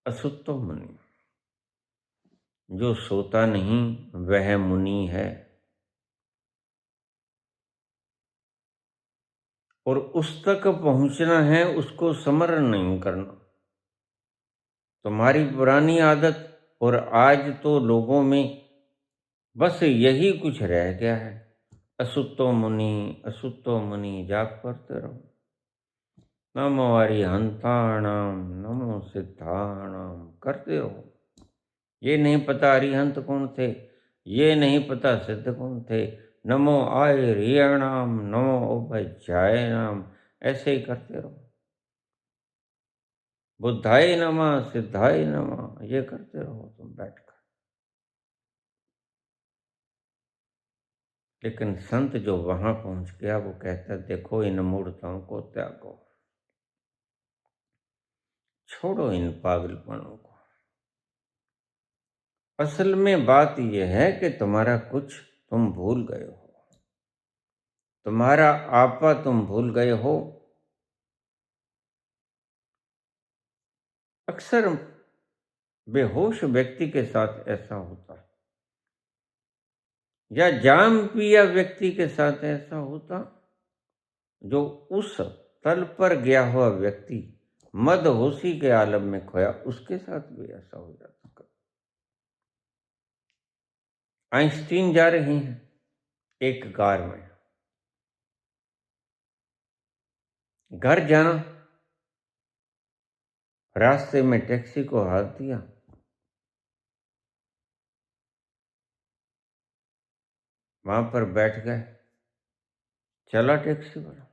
असुत्तो मुनि। जो सोता नहीं वह मुनि है, और उस तक पहुंचना है, उसको स्मरण नहीं करना। तुम्हारी पुरानी आदत और आज तो लोगों में बस यही कुछ रह गया है। असुत्तो मुनि जाप करते रहो। नमो अरिहंताणाम नमो सिद्धाणाम करते रहो। ये नहीं पता अरिहंत कौन थे, ये नहीं पता सिद्ध कौन थे। नमो आर्याणाम नमो उपाध्याय नाम, ऐसे ही करते रहो। बुद्धाय नमः सिद्धाय नमः, ये करते रहो तुम बैठकर। लेकिन संत जो वहां पहुंच गया वो कहता है, देखो इन मूर्तों को त्यागो, छोड़ो इन पागलपनों को। असल में बात यह है कि तुम्हारा कुछ तुम भूल गए हो, तुम्हारा आपा तुम भूल गए हो। अक्सर बेहोश व्यक्ति के साथ ऐसा होता है, या जाम पिया व्यक्ति के साथ ऐसा होता। जो उस तल पर गया हुआ व्यक्ति मदहोशी के आलम में खोया, उसके साथ भी ऐसा हो जाता। आइंस्टीन जा रहे हैं एक कार में, घर जाना, रास्ते में टैक्सी को हाथ दिया, वहां पर बैठ गए, चला टैक्सी वाला।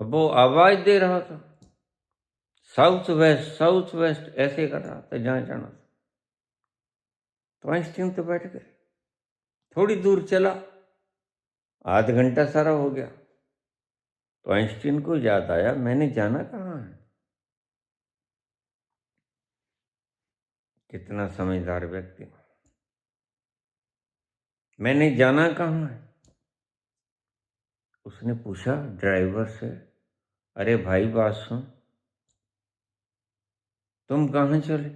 अब वो आवाज दे रहा था, साउथ वेस्ट ऐसे कर रहा था जहां जाना था। तो आइंस्टीन तो बैठ गए, थोड़ी दूर चला, आध घंटा सारा हो गया। तो आइंस्टीन को याद आया, मैंने जाना कहाँ है। कितना समझदार व्यक्ति। मैंने जाना कहाँ है। उसने पूछा ड्राइवर से, अरे भाई बात सुन, तुम कहाँ चले।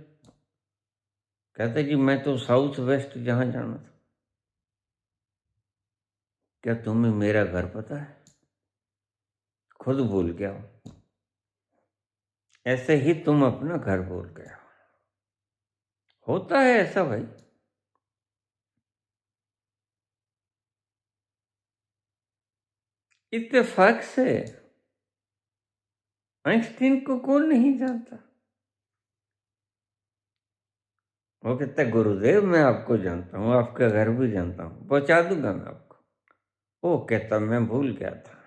कहते जी मैं तो साउथ वेस्ट जहां जाना था। क्या तुम्हें मेरा घर पता है। खुद भूल गया हो, ऐसे ही तुम अपना घर भूल गए हो। होता है ऐसा भाई। इत्तेफाक से आइंस्टीन को कौन नहीं जानता। वो कहता है गुरुदेव मैं आपको जानता हूँ, आपका घर भी जानता हूँ, पहुंचा दूंगा मैं आपको। वो कहता मैं भूल गया था।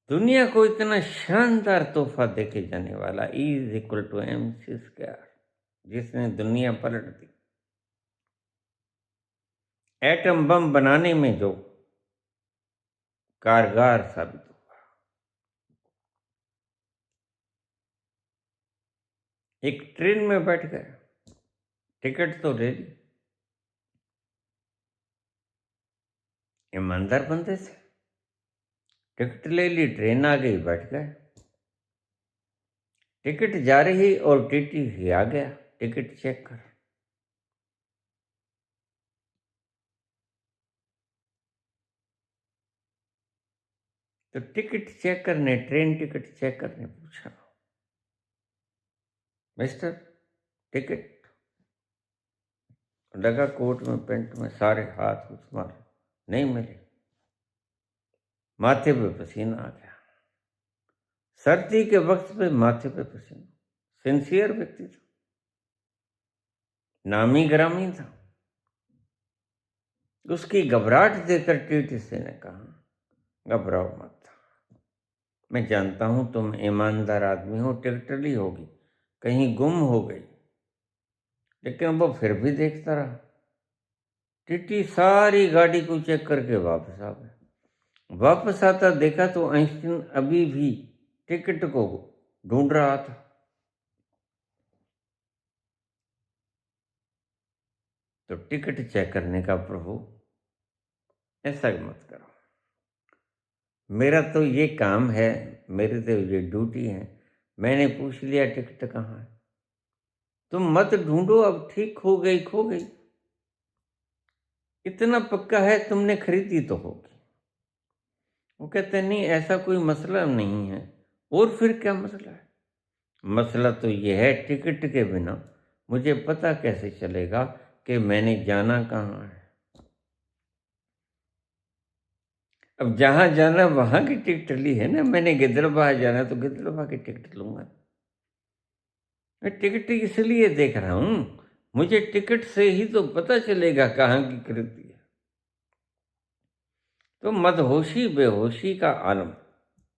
दुनिया को इतना शानदार तोहफा देके जाने वाला E=mc², जिसने दुनिया पलट दी। एटम बम बनाने में जो कारगर साबित हुआ। एक ट्रेन में बैठ गए, टिकट तो ले ली, ईमानदार बंदे से टिकट ले ली, ट्रेन आ गई, बैठ गए। टिकट जा रही और टीटी आ गया, टिकट चेक कर। तो टिकट चेक करने, ट्रेन टिकट चेक करने पूछा, मिस्टर टिकट। लगा कोट में पेंट में, सारे हाथ उस मारे, नहीं मिले। माथे पे पसीना आ गया, सर्दी के वक्त पे माथे पे पसीना। सिंसियर व्यक्ति था, नामी ग्रामी था। उसकी घबराहट देखकर टीटी से ने कहा, घबराओ मत, मैं जानता हूं तुम ईमानदार आदमी हो, टिकट ली होगी, कहीं गुम हो गई। लेकिन वो फिर भी देखता रहा। टीटी सारी गाड़ी को चेक करके वापस आ गया। वापस आता देखा तो आइंस्टीन अभी भी टिकट को ढूंढ रहा था। तो टिकट चेक करने का प्रभु ऐसा मत करो। मेरा तो ये काम है, मेरी तो ये ड्यूटी है, मैंने पूछ लिया टिकट कहाँ है। तुम मत ढूंढो, अब ठीक हो गई खो गई। इतना पक्का है तुमने खरीदी तो होगी। वो कहते नहीं, ऐसा कोई मसला नहीं है। और फिर क्या मसला है? मसला तो ये है, टिकट के बिना मुझे पता कैसे चलेगा कि मैंने जाना कहाँ है। अब जहां जाना वहां की टिकट ली है ना, मैंने गिद्दड़बाहा जाना तो गिद्दड़बाहा की टिकट लूंगा। मैं टिकट इसलिए देख रहा हूं, मुझे टिकट से ही तो पता चलेगा कहाँ की खरीदी है। तो मदहोशी बेहोशी का आलम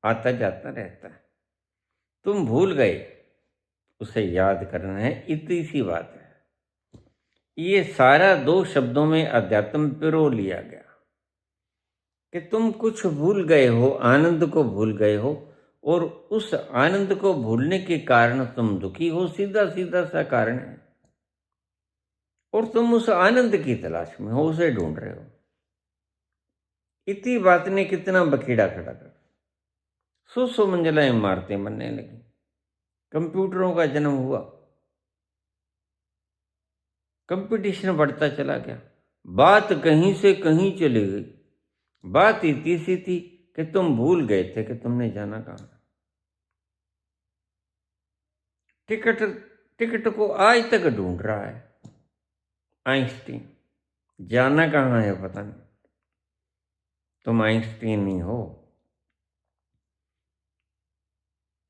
आता जाता रहता है। तुम भूल गए, उसे याद करना है, इतनी सी बात है। ये सारा 2 शब्दों में अध्यात्म पिरो लिया गया कि तुम कुछ भूल गए हो, आनंद को भूल गए हो, और उस आनंद को भूलने के कारण तुम दुखी हो। सीधा सीधा सा कारण है। और तुम उस आनंद की तलाश में हो, उसे ढूंढ रहे हो। इतनी बात ने कितना बखेड़ा खड़ा कर, सौ मंजिला इमारतें बनने लगी, कंप्यूटरों का जन्म हुआ, कंपटीशन बढ़ता चला गया, बात कहीं से कहीं चली गई। बात इतनी सी थी कि तुम भूल गए थे कि तुमने जाना कहाँ। टिकट टिकट को आज तक ढूंढ रहा है आइंस्टीन। जाना कहाँ है पता नहीं। तुम आइंस्टीन नहीं हो,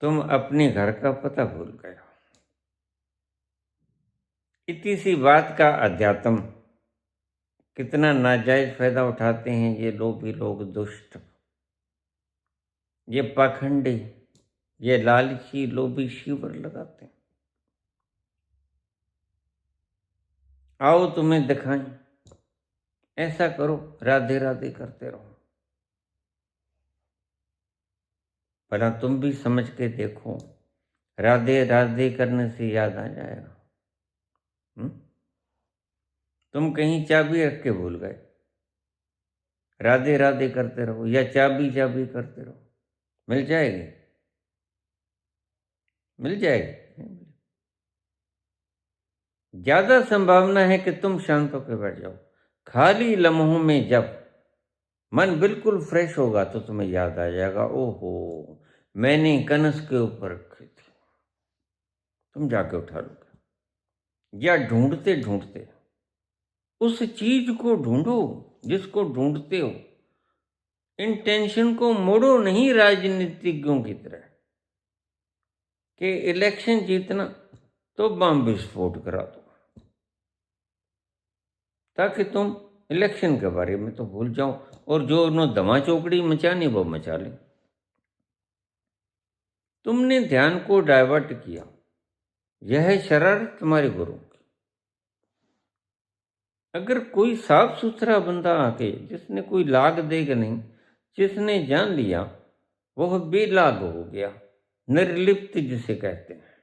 तुम अपने घर का पता भूल गए हो। इतनी सी बात का अध्यात्म कितना नाजायज फायदा उठाते हैं ये लोभी लोग, दुष्ट, ये पाखंडी, ये लालची लोभी शिविर लगाते हैं। आओ तुम्हें दिखाएं, ऐसा करो, राधे राधे करते रहो। भला तुम भी समझ के देखो, राधे राधे करने से याद आ जाएगा। तुम कहीं चाबी रख के भूल गए, राधे राधे करते रहो या चाबी चाबी करते रहो, मिल जाएगी, मिल जाएगी। ज्यादा संभावना है कि तुम शांत होकर बैठ जाओ। खाली लम्हों में जब मन बिल्कुल फ्रेश होगा तो तुम्हें याद आ जाएगा, ओहो मैंने कनस के ऊपर रखी थी। तुम जाके उठा लोगे। या ढूंढते ढूंढते उस चीज को ढूंढो जिसको ढूंढते हो। इंटेंशन को मोड़ो नहीं राजनीतिज्ञों की तरह कि इलेक्शन जीतना तो बम विस्फोट करा दो, ताकि तुम इलेक्शन के बारे में तो भूल जाओ और जो उन्होंने दमा चौकड़ी मचानी वो मचा ले। तुमने ध्यान को डाइवर्ट किया। यह शरारत तुम्हारे गुरु की। अगर कोई साफ सुथरा बंदा आके, जिसने कोई लाग देगा नहीं, जिसने जान लिया, वह बेलाग हो गया, निर्लिप्त जिसे कहते हैं।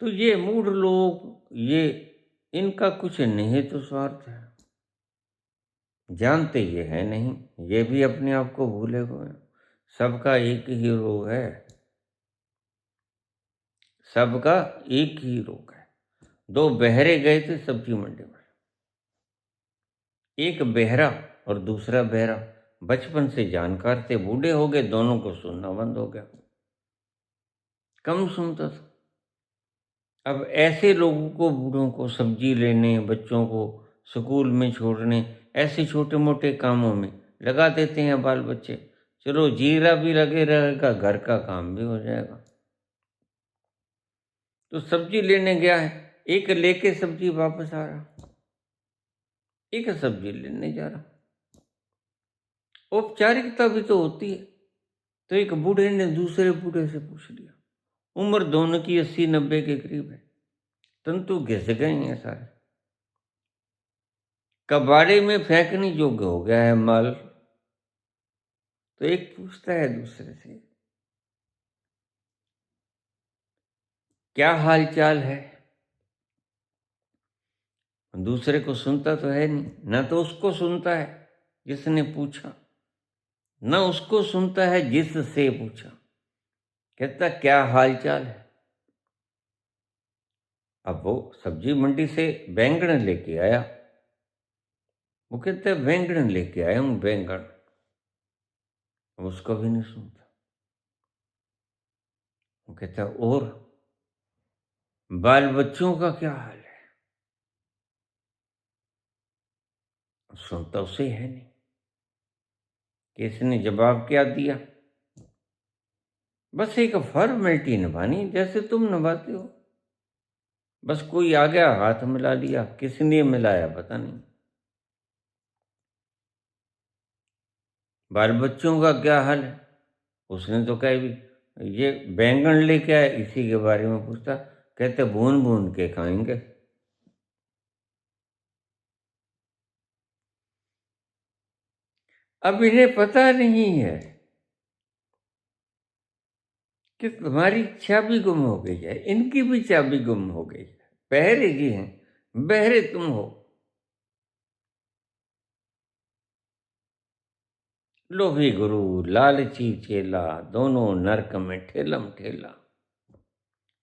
तो ये मूढ़ लोग, ये इनका कुछ निहित स्वार्थ है। जानते ये है नहीं, ये भी अपने आप को भूले हुए हैं। सबका एक ही रोग है, सबका एक ही रोग है। 2 बहरे गए थे सब्जी मंडी में, एक बहरा और दूसरा बहरा। बचपन से जानकार थे, बूढ़े हो गए, दोनों को सुनना बंद हो गया, कम सुनता था। अब ऐसे लोगों को, बूढ़ों को सब्जी लेने, बच्चों को स्कूल में छोड़ने, ऐसे छोटे मोटे कामों में लगा देते हैं बाल बच्चे। चलो जीरा भी लगे रहेगा, घर का काम भी हो जाएगा। तो सब्जी लेने गया है, एक लेके सब्जी वापस आ रहा, एक सब्जी लेने जा रहा। औपचारिकता भी तो होती है। तो एक बूढ़े ने दूसरे बूढ़े से पूछ लिया, उम्र दोनों की 80-90 के करीब है, तंतु घिस गए हैं सारे, कबाड़े में फेंकने योग्य हो गया है माल। तो एक पूछता है दूसरे से, क्या हाल चाल है? दूसरे को सुनता तो है नहीं, ना तो उसको सुनता है जिसने पूछा, न उसको सुनता है जिससे पूछा। कहता क्या हाल चाल है। अब वो सब्जी मंडी से बैंगन लेके आया। वो कहता है बैंगन लेके आया हूं, बैंगन। उसको भी नहीं सुनता। वो कहता है और बाल बच्चों का क्या हाल है। सुनता उसे है नहीं कि इसने जवाब क्या दिया। बस एक फॉर्मेलिटी निभानी जैसे तुम निभाते हो। बस कोई आ गया, हाथ मिला लिया, किसने मिलाया पता नहीं। बाल बच्चों का क्या हाल है। उसने तो कहा भी ये बैंगन लेके आया, इसी के बारे में पूछता। कहते भून भून के खाएंगे। अब इन्हें पता नहीं है कि तुम्हारी चाबी गुम हो गई है, इनकी भी चाबी गुम हो गई है। बहरे जी हैं, बहरे तुम हो। लोभी गुरु लालची चेला, दोनों नरक में ठेलम ठेला।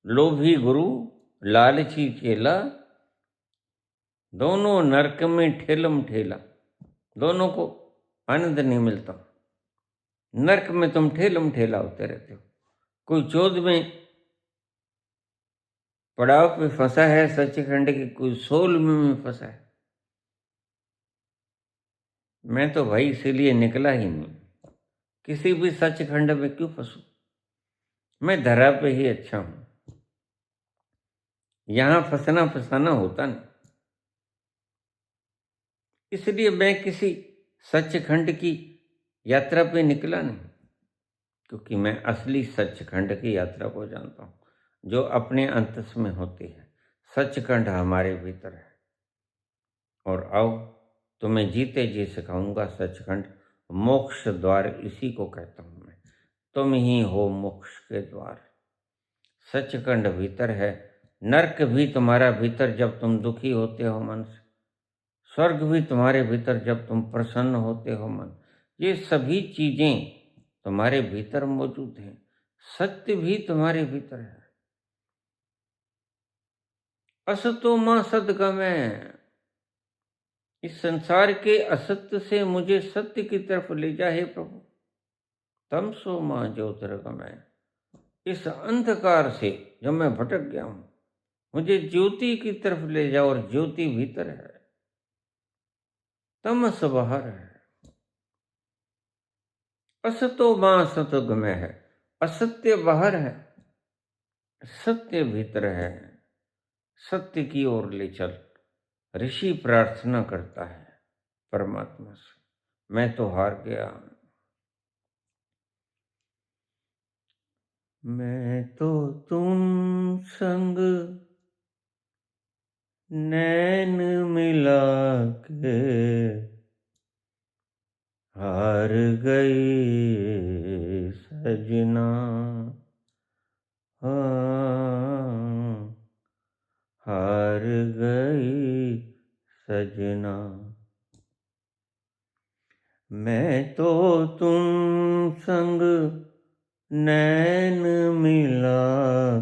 लोभी गुरु लालची चेला, दोनों नरक में ठेलम ठेला। दोनों को आनंद नहीं मिलता। नरक में तुम ठेलम ठेला होते रहते हो। कोई चौद में पड़ाव पे फंसा है सच्चिखंड की, कोई 16 में फंसा है। मैं तो भाई इसीलिए निकला ही नहीं, किसी भी सच्चिखंड में क्यों फंसू। मैं धरा पे ही अच्छा हूं। यहां फंसना फंसाना होता नहीं। इसलिए मैं किसी सच्चिखंड की यात्रा पे निकला नहीं, क्योंकि मैं असली सच्चिखंड की यात्रा को जानता हूं, जो अपने अंतस में होती है। सच्चिखंड हमारे भीतर है। और आओ तुम्हें जीते जी सिखाऊंगा सचखंड। मोक्ष द्वार इसी को कहता हूं मैं। तुम ही हो मोक्ष के द्वार। सचखंड भीतर है। नरक भी तुम्हारा भीतर जब तुम दुखी होते हो मन से। स्वर्ग भी तुम्हारे भीतर जब तुम प्रसन्न होते हो मन। ये सभी चीजें तुम्हारे भीतर मौजूद हैं। सत्य भी तुम्हारे भीतर है। असतो मां सदगमय। इस संसार के असत्य से मुझे सत्य की तरफ ले जा हे प्रभु। तमसो मां ज्योतिर्गमय। इस अंधकार से जब मैं भटक गया हूं, मुझे ज्योति की तरफ ले जाओ। और ज्योति भीतर है, तमस बाहर है। असतो मां सतगमय है। असत्य बाहर है, सत्य भीतर है। सत्य की ओर ले चल। ऋषि प्रार्थना करता है परमात्मा से, मैं तो हार गया। मैं तो तुम संग नैन मिला के हार गई सजना। हाँ, हार गई सजना। मैं तो तुम संग नैन मिला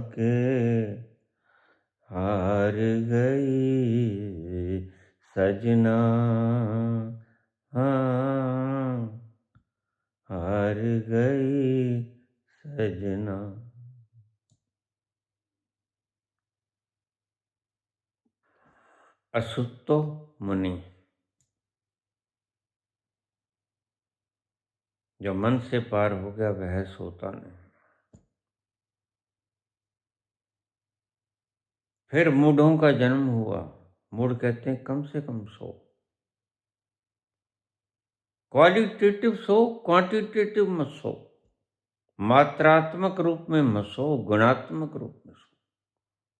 के हार गई सजना। हाँ, हार गई सजना। असुतो मुनि। जो मन से पार हो गया वह सोता नहीं। फिर मूढ़ों का जन्म हुआ। मूढ़ कहते हैं कम से कम सो। क्वालिटेटिव सो, क्वांटिटेटिव मत सो। मात्रात्मक रूप में मत सो, गुणात्मक रूप में सो।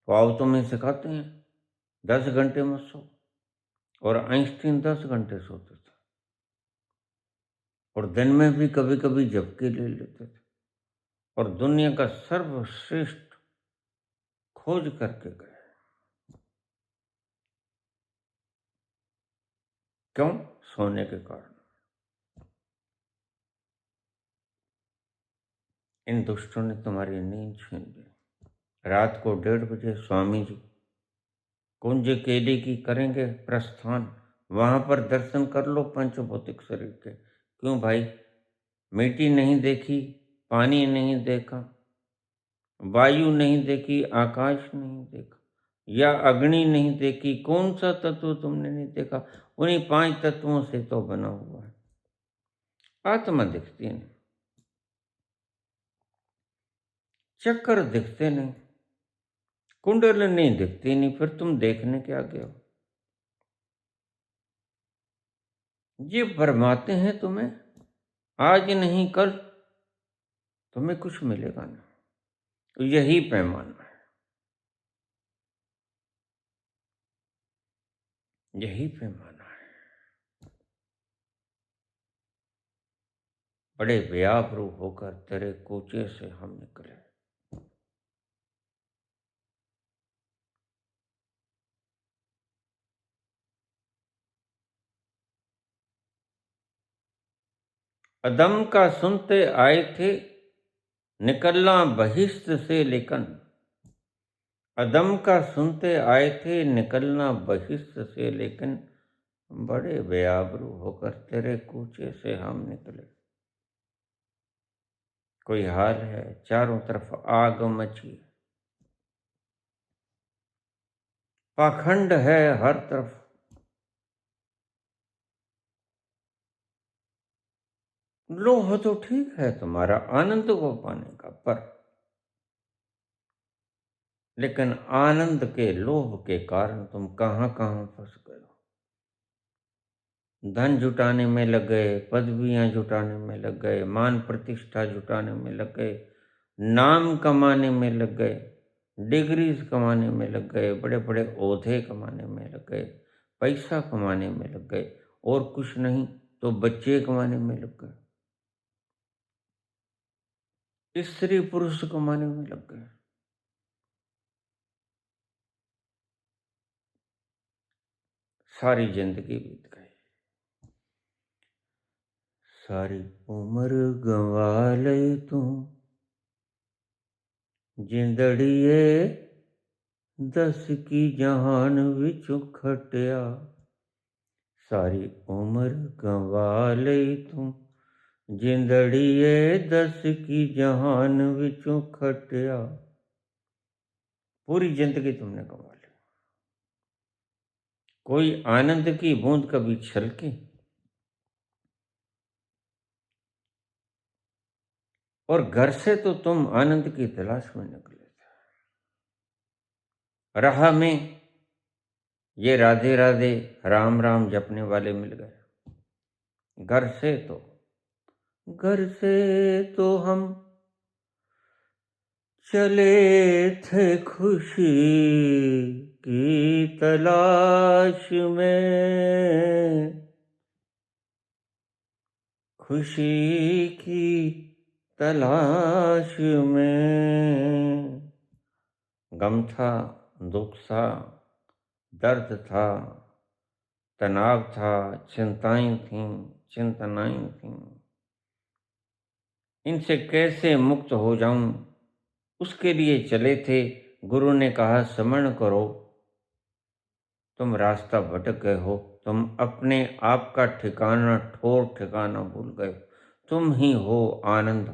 तो आओ तुम्हें सिखाते हैं 10 घंटे मत सो। और आइंस्टीन 10 घंटे सोते थे। और दिन में भी कभी कभी झपकी ले लेते थे। और दुनिया का सर्वश्रेष्ठ खोज करके गए। क्यों? सोने के कारण। इन दुष्टों ने तुम्हारी नींद छीन ली। रात को 1:30 बजे स्वामी जी कुंज केली की करेंगे प्रस्थान। वहां पर दर्शन कर लो पंचभौतिक शरीर के। क्यों भाई? मिट्टी नहीं देखी, पानी नहीं देखा, वायु नहीं देखी, आकाश नहीं देखा, या अग्नि नहीं देखी, कौन सा तत्व तुमने नहीं देखा? उन्हीं 5 तत्वों से तो बना हुआ है। आत्मा दिखती नहीं, चक्कर दिखते नहीं, कुंडलिनी दिखती नहीं, फिर तुम देखने क्या गए हो? ये भरमाते हैं तुम्हें। आज नहीं कल तुम्हें कुछ मिलेगा ना। तो यही पैमाना है, यही पैमाना है। बड़े व्याकुल होकर तेरे कोचे से हम निकले। अदम का सुनते आए थे, निकलना बहिष्ठ से लेकिन। अदम का सुनते आए थे, निकलना बहिष्ठ से लेकिन। बड़े बेआबरू होकर तेरे कूचे से हम निकले। कोई हाल है? चारों तरफ आग मची, पाखंड है हर तरफ। लोभ तो ठीक है तुम्हारा आनंद को पाने का, पर लेकिन आनंद के लोभ के कारण तुम कहां कहां फंस गए हो। धन जुटाने में लग गए, पदवियां जुटाने में लग गए, मान प्रतिष्ठा जुटाने में लग गए, नाम कमाने में लग गए, डिग्रीज कमाने में लग गए, बड़े बड़े ओहदे कमाने में लग गए, पैसा कमाने में लग गए, और कुछ नहीं तो बच्चे कमाने में लग गए, स्त्री पुरुष कमाने में लग गए। सारी जिंदगी बीत गई, सारी उम्र गंवा ले तू जिंदड़िए, 10 की जहान विचों खटिया। सारी उम्र गंवा ले तू जिंदड़िए, 10 की जहान विचों खटिया। पूरी जिंदगी तुमने गंवा ली। कोई आनंद की बूंद कभी छलके? और घर से तो तुम आनंद की तलाश में निकले थे। राह में ये राधे राधे राम राम जपने वाले मिल गए। घर से तो हम चले थे खुशी की तलाश में, खुशी की तलाश में। गम था, दुख था, दर्द था, तनाव था, चिंताएं थीं, चिंतनाएं थीं। इनसे कैसे मुक्त हो जाऊं, उसके लिए चले थे। गुरु ने कहा स्मरण करो, तुम रास्ता भटक गए हो, तुम अपने आप का ठिकाना, ठोर ठिकाना भूल गए। तुम ही हो आनंद।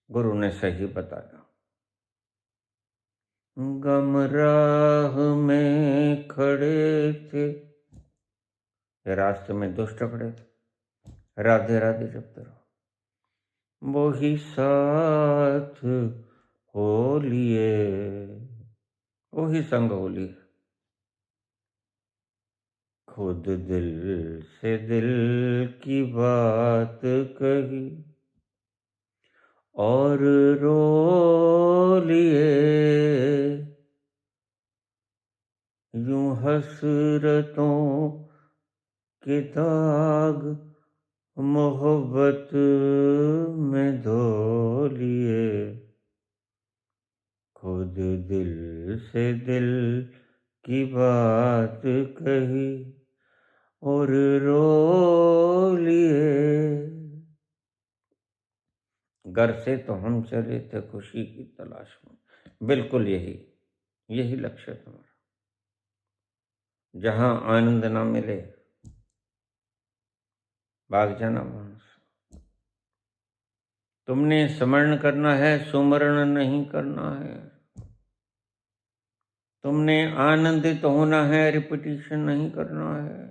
गुरु ने सही बताया। गम राह में खड़े थे, ये रास्ते में दुष्ट खड़े थे, राधे राधे जपते रहो। वो ही साथ हो लिए, वो ही संग हो लिए। खुद दिल से दिल की बात कही और रो लिए। यूं हसरतों के दाग मोहब्बत में धो लिए। खुद दिल से दिल की बात कही और रो लिए। घर से तो हम चले थे खुशी की तलाश में। बिल्कुल यही लक्ष्य है तुम्हारा। जहां आनंद ना मिले भाग जाना वहां से। तुमने स्मरण करना है, सुमरण नहीं करना है। तुमने आनंदित होना है, रिपीटिशन नहीं करना है।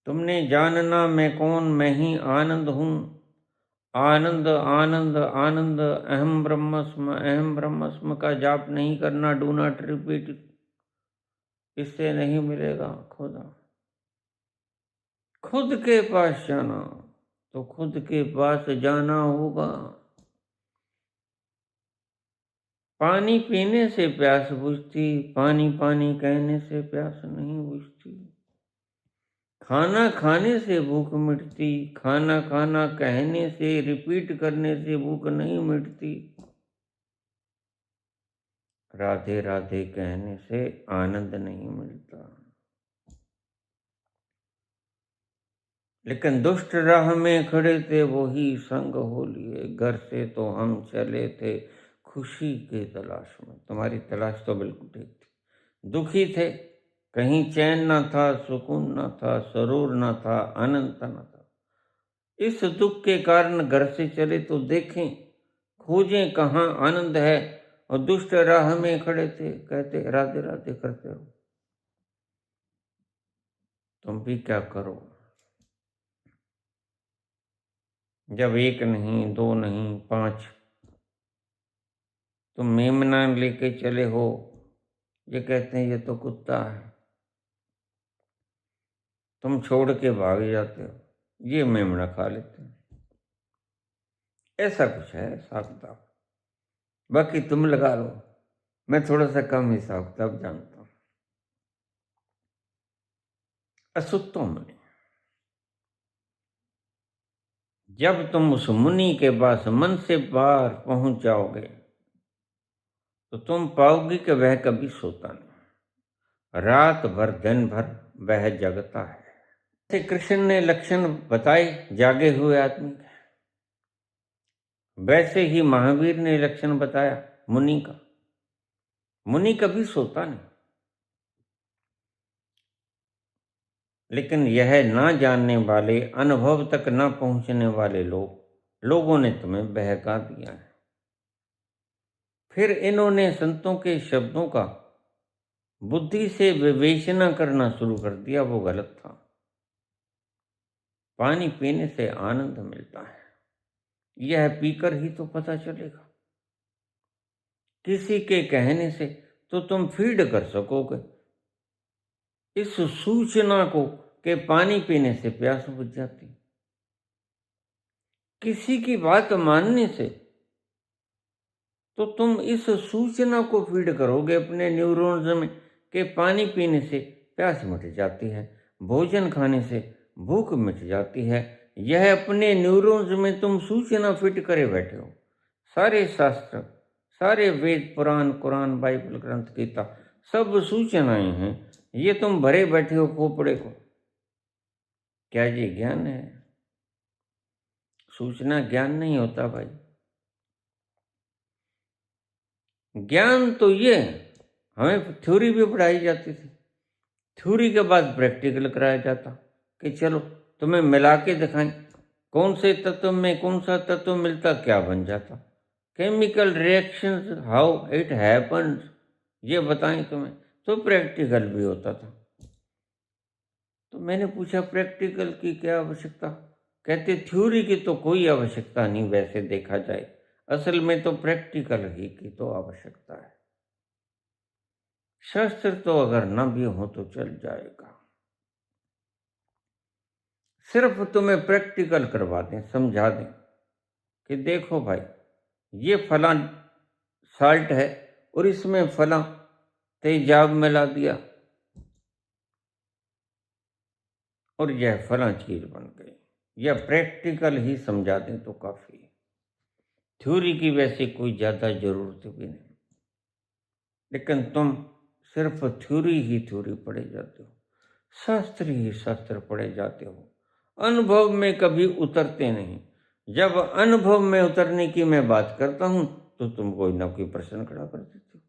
तुमने जानना मैं कौन, मैं ही आनंद हूं। आनंद आनंद आनंद, अहम ब्रह्मस्म का जाप नहीं करना, डू नॉट रिपीट। इससे नहीं मिलेगा खुदा। खुद के पास जाना तो खुद के पास जाना होगा। पानी पीने से प्यास बुझती, पानी पानी कहने से प्यास नहीं बुझती। खाना खाने से भूख मिटती, खाना खाना कहने से, रिपीट करने से भूख नहीं मिटती। राधे राधे कहने से आनंद नहीं मिलता। लेकिन दुष्ट राह में खड़े थे वही संग हो लिए, घर से तो हम चले थे खुशी की तलाश में। तुम्हारी तलाश तो बिल्कुल ठीक थी। दुखी थे, कहीं चैन ना था, सुकून ना था, सरूर ना था, आनंद ना था। इस दुख के कारण घर से चले तो देखें, खोजें कहाँ आनंद है। और दुष्ट राह में खड़े थे, कहते राधे राधे करते रहो। तुम भी क्या करो, जब एक नहीं, दो नहीं, 5 तुम मेमना लेके चले हो, ये कहते हैं ये तो कुत्ता है। तुम छोड़ के भाग जाते हो, ये मेमना खा लेते हैं। ऐसा कुछ है हिसाब किताब। बाकी तुम लगा लो, मैं थोड़ा सा कम हिसाब किताब जानता हूं। असुत्तो मुनि, जब तुम उस मुनि के पास मन से पार पहुंच जाओगे तो तुम पाओगे कि वह कभी सोता नहीं, रात भर दिन भर वह जगता है। जैसे कृष्ण ने लक्षण बताए जागे हुए आदमी के, वैसे ही महावीर ने लक्षण बताया मुनि का। मुनि कभी सोता नहीं। लेकिन यह ना जानने वाले, अनुभव तक ना पहुंचने वाले लोगों ने तुम्हें बहका दिया है। फिर इन्होंने संतों के शब्दों का बुद्धि से विवेचना करना शुरू कर दिया, वो गलत था। पानी पीने से आनंद मिलता है, यह पीकर ही तो पता चलेगा। किसी के कहने से तो तुम फीड कर सकोगे इस सूचना को कि पानी पीने से प्यास बुझ जाती। किसी की बात मानने से तो तुम इस सूचना को फीड करोगे अपने न्यूरॉन्स में कि पानी पीने से प्यास मिट जाती है, भोजन खाने से भूख मिट जाती है। यह अपने न्यूरॉन्स में तुम सूचना फिट करे बैठे हो। सारे शास्त्र, सारे वेद, पुराण, कुरान, बाइबल, ग्रंथ, गीता, सब सूचनाएं हैं। ये तुम भरे बैठे हो खोपड़े को। क्या ये ज्ञान है? सूचना ज्ञान नहीं होता भाई। ज्ञान तो ये है, हमें थ्योरी भी पढ़ाई जाती थी, थ्योरी के बाद प्रैक्टिकल कराया जाता कि चलो तुम्हें मिला के दिखाएं कौन से तत्व में कौन सा तत्व मिलता, क्या बन जाता, chemical reactions, how it happens, ये बताएं तुम्हें। तो प्रैक्टिकल भी होता था। तो मैंने पूछा प्रैक्टिकल की क्या आवश्यकता? कहते थ्योरी की तो कोई आवश्यकता नहीं, वैसे देखा जाए असल में तो प्रैक्टिकल ही की तो आवश्यकता है। शास्त्र तो अगर न भी हो तो चल जाएगा, सिर्फ तुम्हें प्रैक्टिकल करवा दें, समझा दें कि देखो भाई ये फला साल्ट है और इसमें फला तेजाब मिला दिया और यह फला चीज बन गई। यह प्रैक्टिकल ही समझा दें तो काफी है। थ्योरी की वैसे कोई ज्यादा जरूरत भी नहीं। लेकिन तुम सिर्फ थ्योरी ही थ्योरी पढ़े जाते हो, शास्त्र ही शास्त्र पढ़े जाते हो, अनुभव में कभी उतरते नहीं। जब अनुभव में उतरने की मैं बात करता हूं तो तुम कोई ना कोई प्रश्न खड़ा कर देते हो।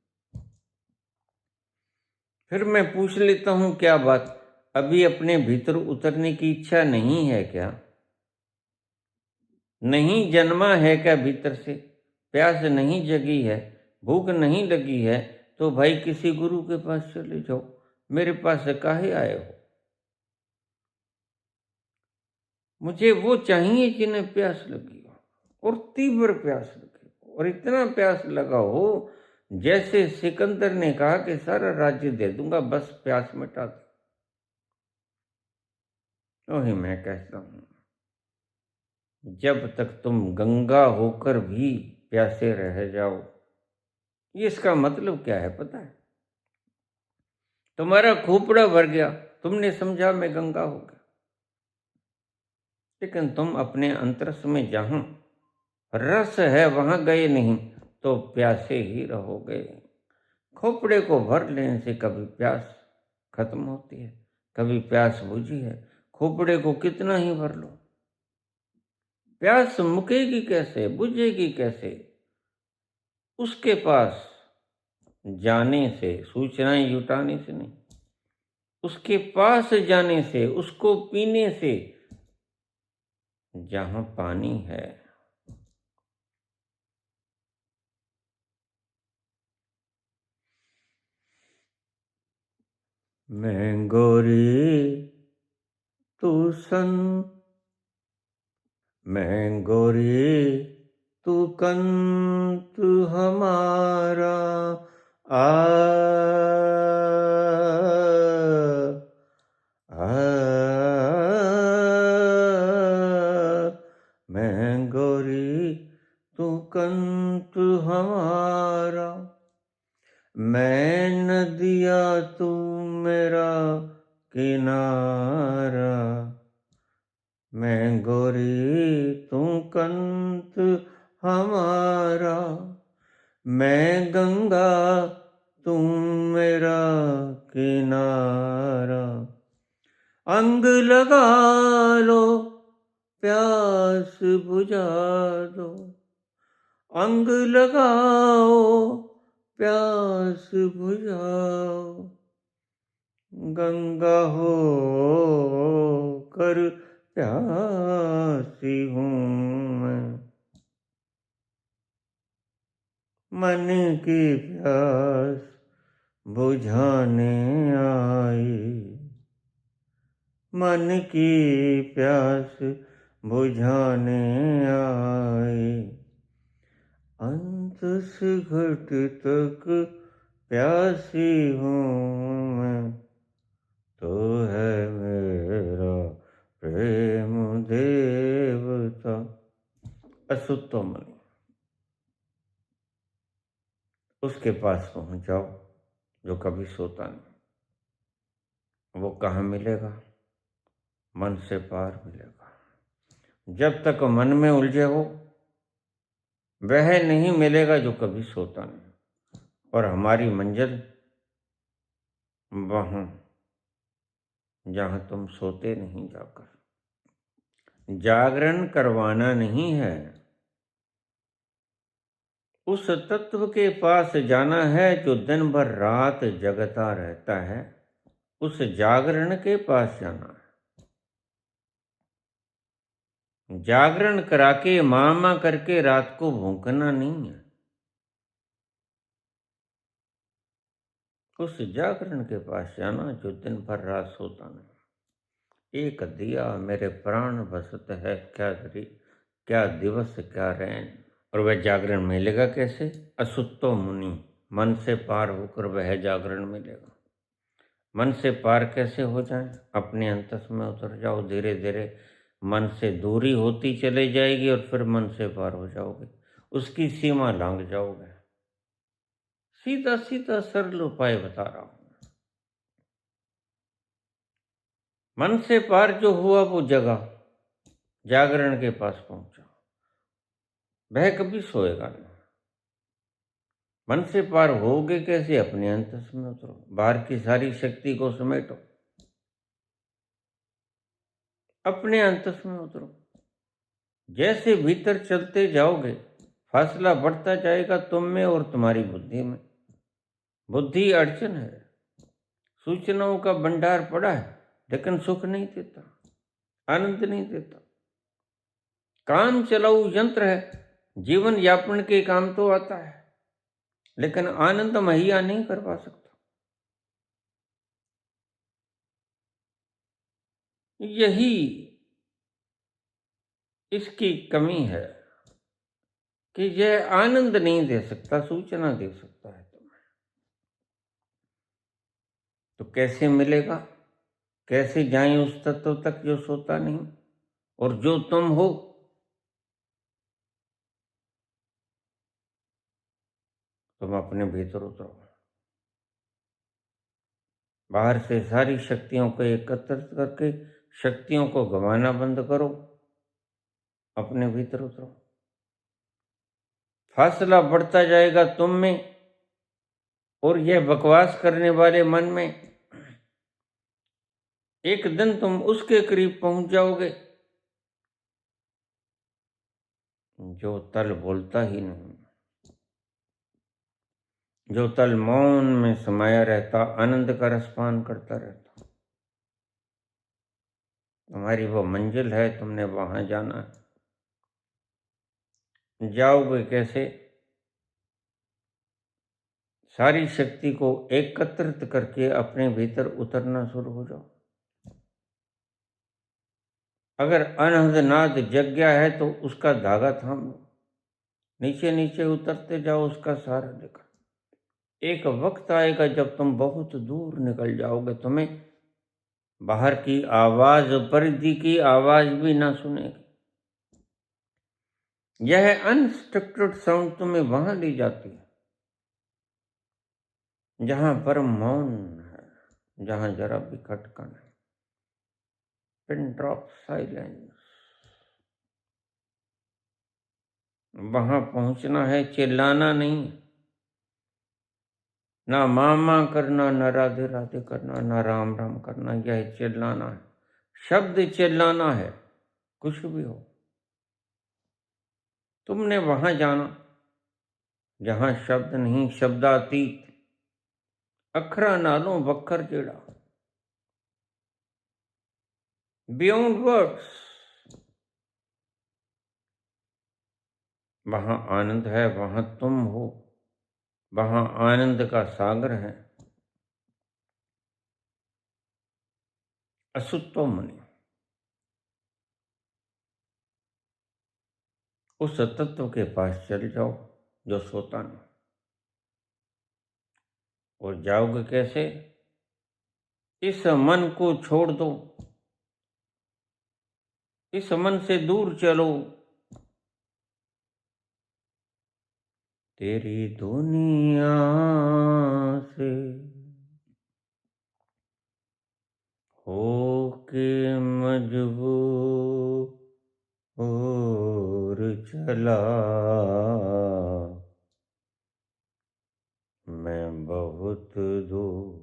फिर मैं पूछ लेता हूं क्या बात, अभी अपने भीतर उतरने की इच्छा नहीं है क्या? नहीं जन्मा है क्या भीतर से? प्यास नहीं जगी है, भूख नहीं लगी है, तो भाई किसी गुरु के पास चले जाओ, मेरे पास काहे आए हो? मुझे वो चाहिए जिन्हें प्यास लगी हो, और तीव्र प्यास लगी हो, और इतना प्यास लगा हो जैसे सिकंदर ने कहा कि सारा राज्य दे दूंगा, बस प्यास मिटा दो। वही मैं कहता हूं, जब तक तुम गंगा होकर भी प्यासे रह जाओ, ये इसका मतलब क्या है पता है? तुम्हारा खोपड़ा भर गया, तुमने समझा मैं गंगा हो गया, लेकिन तुम अपने अंतरस में जहां रस है वहां गए नहीं, तो प्यासे ही रहोगे। खोपड़े को भर लेने से कभी प्यास खत्म होती है, कभी प्यास बुझी है। खोपड़े को कितना ही भर लो, प्यास मुकेगी कैसे, बुझेगी कैसे? उसके पास जाने से, सूचनाएं जुटाने से नहीं, उसके पास जाने से, उसको पीने से। जहां पानी है, मैं गोरी तू सन, मैं गोरी तू कंत हमारा, आ, आ, मैं गोरी तू कंत हमारा, मैं नदिया तू मेरा किनारा, मैं गोरी तू कंत हमारा, मैं गंगा तू मेरा किनारा, अंग लगा लो प्यास बुझा दो, अंग लगाओ प्यास बुझाओ, गंगा हो कर प्यासी हूँ मैं, मन की प्यास बुझाने आई, मन की प्यास बुझाने आई, अंत से घट तक प्यासी हूँ मैं, तो है मेरा प्रेम देवता। असुतोमणि, उसके पास पहुंच जाओ जो कभी सोता नहीं। वो कहाँ मिलेगा? मन से पार मिलेगा। जब तक मन में उलझे हो, वह नहीं मिलेगा जो कभी सोता नहीं। और हमारी मंजिल वहां जहां तुम सोते नहीं, जाकर जागरण करवाना नहीं है, उस तत्व के पास जाना है जो दिन भर रात जगता रहता है। उस जागरण के पास जाना है। जागरण करा के मामा करके रात को भूखना नहीं है। उस जागरण के पास जाना जो दिन भर रात सोता नहीं। एक दिया मेरे प्राण बसत है, क्या दिवस क्या रैन। और वह जागरण मिलेगा कैसे? असुत्तो मुनि, मन से पार होकर वह जागरण मिलेगा। मन से पार कैसे हो जाए? अपने अंतस में उतर जाओ, धीरे धीरे मन से दूरी होती चली जाएगी और फिर मन से पार हो जाओगे, उसकी सीमा लांघ जाओगे। सीधा सीधा सरल उपाय बता रहा हूं। मन से पार जो हुआ वो जगह जागरण के पास पहुंचा, वह कभी सोएगा नहीं। मन से पार होगे कैसे? अपने अंतस में उतरो, बाहर की सारी शक्ति को समेटो, अपने अंतस में उतरो। जैसे भीतर चलते जाओगे फासला बढ़ता जाएगा तुम में और तुम्हारी बुद्धि में। बुद्धि अड़चन है, सूचनाओं का भंडार पड़ा है, लेकिन सुख नहीं देता, आनंद नहीं देता। काम चलाऊ यंत्र है, जीवन यापन के काम तो आता है, लेकिन आनंद मुहैया नहीं करवा सकता। यही इसकी कमी है कि यह आनंद नहीं दे सकता, सूचना दे सकता है तुम्हें। तो कैसे मिलेगा? कैसे जाएं उस तत्व तक जो सोता नहीं और जो तुम हो? तुम अपने भीतर उतरो, बाहर से सारी शक्तियों को एकत्रित करके शक्तियों को गंवाना बंद करो, अपने भीतर उतरो। फासला बढ़ता जाएगा तुम में और यह बकवास करने वाले मन में। एक दिन तुम उसके करीब पहुंच जाओगे जो तल बोलता ही नहीं, जो तल मौन में समाया रहता, आनंद का रसपान करता रहता। तुम्हारी वो मंजिल है, तुमने वहां जाना है। जाओगे कैसे? सारी शक्ति को एकत्रित करके अपने भीतर उतरना शुरू हो जाओ। अगर अनहद नाद जग गया है तो उसका धागा थाम लो, नीचे नीचे उतरते जाओ, उसका सहारा लेकर। एक वक्त आएगा जब तुम बहुत दूर निकल जाओगे, तुम्हें बाहर की आवाज, परिधि की आवाज भी ना सुनेगी। यह अनस्ट्रक्चर्ड साउंड तुम्हें वहां ले जाती है जहां परम मौन है, जहां जरा भी खटका नहीं, पिन ड्रॉप साइलेंस। वहां पहुंचना है, चिल्लाना नहीं, ना मामा करना, ना राधे राधे करना, ना राम राम करना। यह चिल्लाना है, शब्द चिल्लाना है, कुछ भी हो। तुमने वहां जाना जहां शब्द नहीं, शब्दातीत, अखरा नालों वक्कर जेड़ा, बियॉन्ड वर्ड्स। वहां आनंद है, वहां तुम हो, वहां आनंद का सागर है। असुत्तो मुनि, उस तत्व के पास चल जाओ जो सोता नहीं। और जाओगे कैसे? इस मन को छोड़ दो, इस मन से दूर चलो। तेरी दुनिया से होके मजबूर चला मैं, बहुत दूर,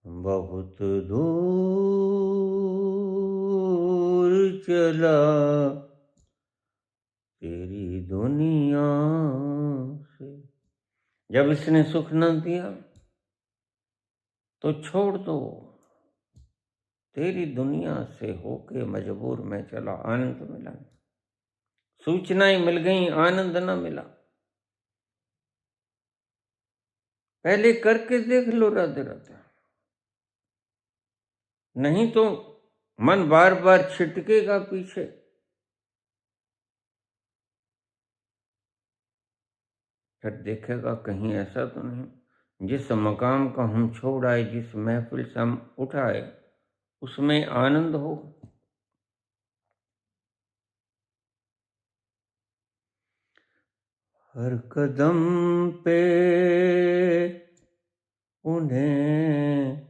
बहुत दूर चला तेरी दुनिया से। जब इसने सुख न दिया तो छोड़ दो, तेरी दुनिया से होके मजबूर मैं चला। आनंद मिला, सूचनाएं मिल गई, आनंद न मिला। पहले करके देख लो राधे राधे, नहीं तो मन बार बार छिटकेगा पीछे। फिर देखेगा कहीं ऐसा तो नहीं जिस मकाम का हम छोड़ आए, जिस महफिल से हम उठाए, उसमें आनंद हो। हर कदम पे उन्हें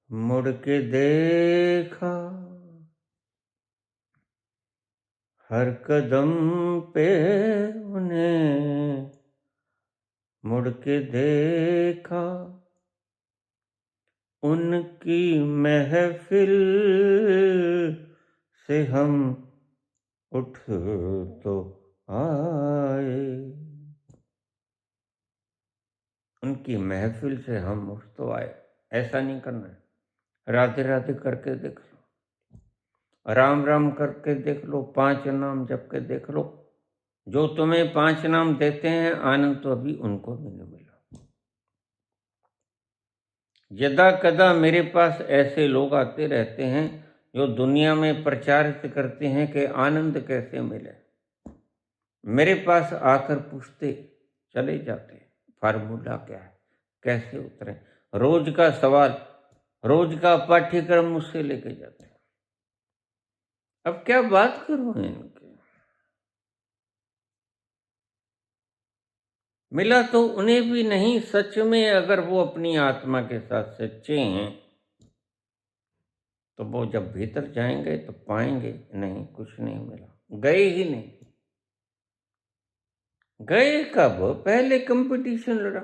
मुड़ के देखा, हर कदम पे उन्हें मुड़ के देखा, उनकी महफिल से हम उठ तो आए, उनकी महफिल से हम उठ तो आए। ऐसा नहीं करना है। राधे राधे करके देख लो, राम राम करके देख लो, 5 नाम जप के देख लो। जो तुम्हें 5 नाम देते हैं आनंद तो अभी उनको भी नहीं मिला। यदा कदा मेरे पास ऐसे लोग आते रहते हैं जो दुनिया में प्रचारित करते हैं कि आनंद कैसे मिले। मेरे पास आकर पूछते चले जाते हैं फार्मूला क्या है, कैसे उतरे। रोज का सवाल, रोज का पाठ्यक्रम मुझसे लेके जाते हैं। अब क्या बात करूं इनकी। मिला तो उन्हें भी नहीं। सच में अगर वो अपनी आत्मा के साथ सच्चे हैं तो वो जब भीतर जाएंगे तो पाएंगे नहीं, कुछ नहीं मिला, गए ही नहीं। गए कब? पहले कंपटीशन लड़ा,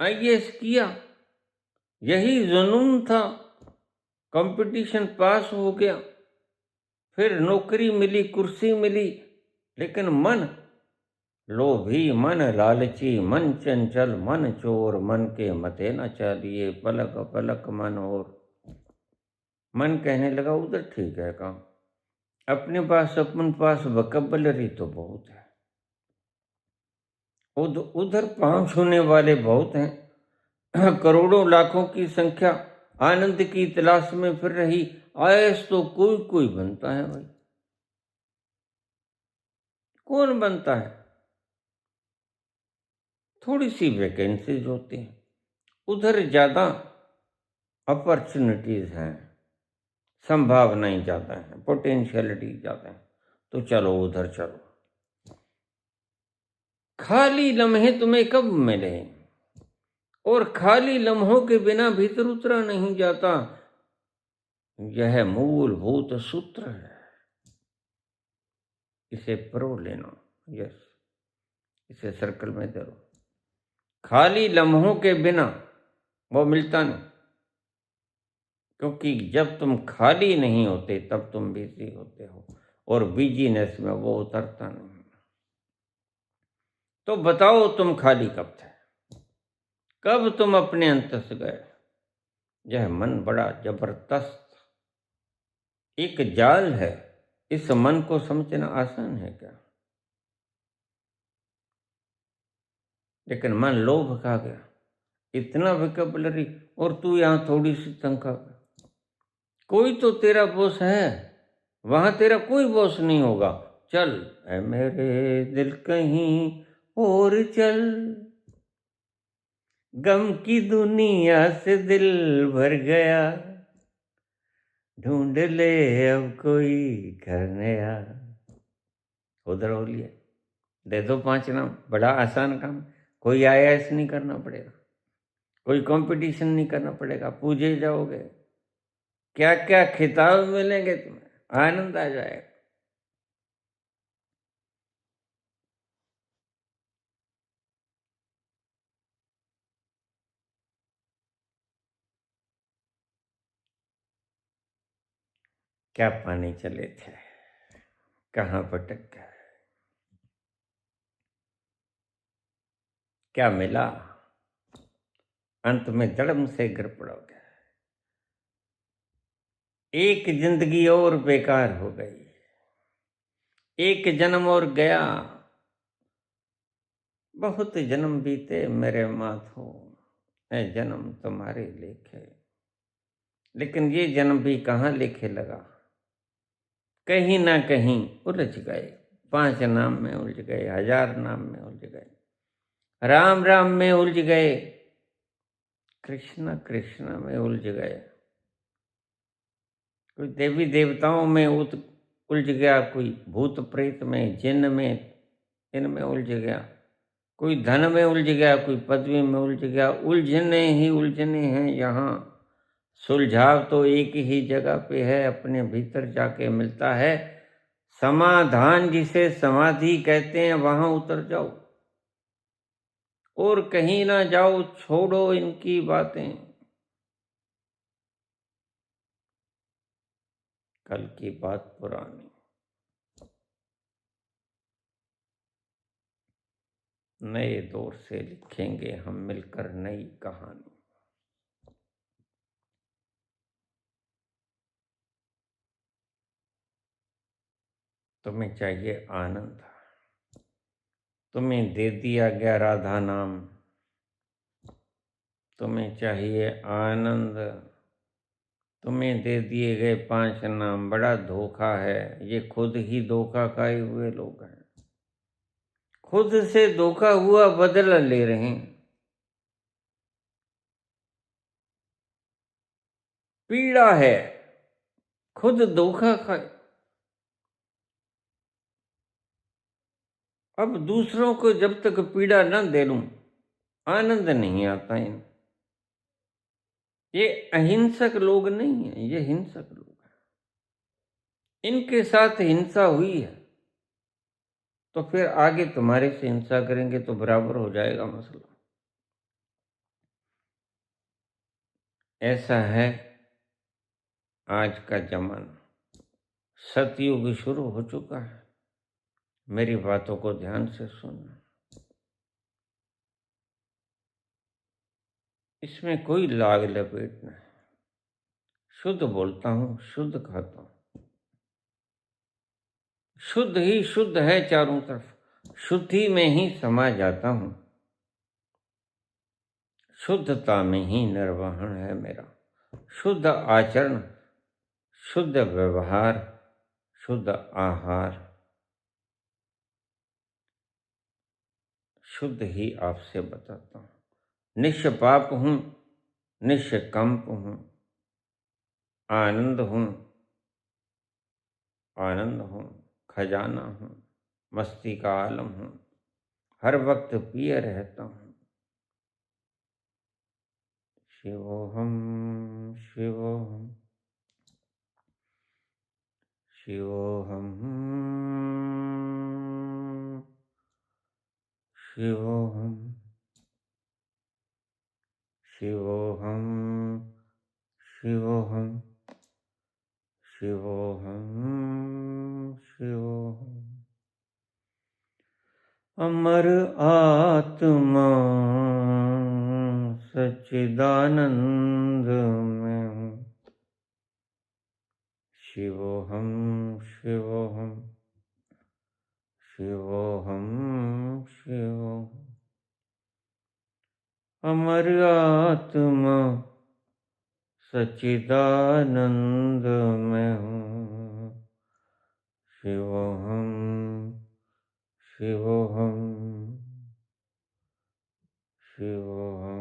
आईएएस किया, यही जुनून था। कंपटीशन पास हो गया, फिर नौकरी मिली, कुर्सी मिली, लेकिन मन लोभी, मन लालची, मन चंचल, मन चोर, मन के मते न चालिए, पलक पलक मन और। मन कहने लगा उधर ठीक है काम, अपने पास अपन पास वकैबुलरी तो बहुत है, उधर पांव छूने वाले बहुत हैं। करोड़ों लाखों की संख्या आनंद की तलाश में फिर रही, आयस तो कोई कोई बनता है भाई। कौन बनता है? थोड़ी सी वैकेंसीज होती हैं, उधर ज्यादा अपॉर्चुनिटीज हैं, संभावनाएं ज्यादा हैं, पोटेंशियलिटी ज्यादा है, तो चलो उधर चलो। खाली लम्हे तुम्हें कब मिले, और खाली लम्हों के बिना भीतर उतरा नहीं जाता। यह मूलभूत सूत्र है, इसे परो लेना। यस, इसे सर्कल में दे दो। खाली लम्हों के बिना वो मिलता नहीं, क्योंकि जब तुम खाली नहीं होते तब तुम बिजी होते हो, और बिजीनेस में वो उतरता नहीं। तो बताओ तुम खाली कब थे, कब तुम अपने अंत से गए। यह मन बड़ा जबरदस्त एक जाल है, इस मन को समझना आसान है क्या? लेकिन मन लोभ खा गया, इतना वोकैबुलरी, और तू यहाँ थोड़ी सी तनख्वाह। कोई तो तेरा बॉस है, वहां तेरा कोई बॉस नहीं होगा। चल ऐ मेरे दिल कहीं और चल, गम की दुनिया से दिल भर गया, ढूंढ ले अब कोई घर नया। उधर हो लिया, दे दो 5 नाम, बड़ा आसान काम। कोई आईएएस नहीं करना पड़ेगा, कोई कंपटीशन नहीं करना पड़ेगा, पूजे जाओगे, क्या क्या खिताब मिलेंगे तुम्हें, आनंद आ जाएगा। क्या पाने चले थे, कहाँ भटक गए, क्या मिला, अंत में धड़म से गिर पड़ोगे। एक जिंदगी और बेकार हो गई, एक जन्म और गया, बहुत जन्म बीते मेरे माथो, है जन्म तुम्हारे लेखे। लेकिन ये जन्म भी कहाँ लेखे लगा, कहीं ना कहीं उलझ गए। 5 नाम में उलझ गए, 1000 नाम में उलझ गए, राम राम में उलझ गए, कृष्ण कृष्ण में उलझ गए, कोई देवी देवताओं में उलझ गया, कोई भूत प्रेत में, जिन्न में, इनमें उलझ गया, कोई धन में उलझ गया, कोई पदवी में उलझ गया। उलझने ही उलझने हैं यहाँ, सुलझाव तो एक ही जगह पे है, अपने भीतर जाके मिलता है। समाधान जिसे समाधि कहते हैं, वहां उतर जाओ, और कहीं ना जाओ, छोड़ो इनकी बातें, कल की बात पुरानी। नए दौर से लिखेंगे हम मिलकर नई कहानी। तुम्हें चाहिए आनंद, तुम्हें दे दिया गया राधा नाम। तुम्हें चाहिए आनंद, तुम्हें दे दिए गए 5 नाम। बड़ा धोखा है, ये खुद ही धोखा खाए हुए लोग हैं। खुद से धोखा हुआ बदला ले रहे हैं। पीड़ा है, खुद धोखा खाए। अब दूसरों को जब तक पीड़ा न दे लूं, आनंद नहीं आता इन। ये अहिंसक लोग नहीं है, ये हिंसक लोग हैं। इनके साथ हिंसा हुई है तो फिर आगे तुम्हारे से हिंसा करेंगे तो बराबर हो जाएगा मसला। ऐसा है आज का जमाना। सतयुग शुरू हो चुका है। मेरी बातों को ध्यान से सुनना। इसमें कोई लाग लपेट नहीं। शुद्ध बोलता हूं, शुद्ध खाता हूं। शुद्ध ही शुद्ध है चारों तरफ, शुद्धि में ही समा जाता हूं। शुद्धता में ही निर्वहन है मेरा। शुद्ध आचरण, शुद्ध व्यवहार, शुद्ध आहार, शुद्ध ही आपसे बताता हूं। निष्पाप हूं, निष्कंप हूं, आनंद हूं, आनंद हूं, खजाना हूं, मस्ती का आलम हूं, हर वक्त पिए रहता हूं। शिवोहम शिवोहम शिवोहम शिवोहम शिवोहम शिवोहम शिवोहम शिवोहम। अमर आत्मा सच्चिदानंद में हूँ। शिवोहम शिवोहम शिवोहम शिवोहम। अमर आत्मा सच्चिदानंद में हूँ। शिवोहम शिवोहम शिवोहम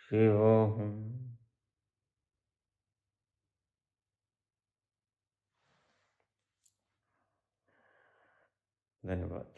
शिवोहम। धन्यवाद।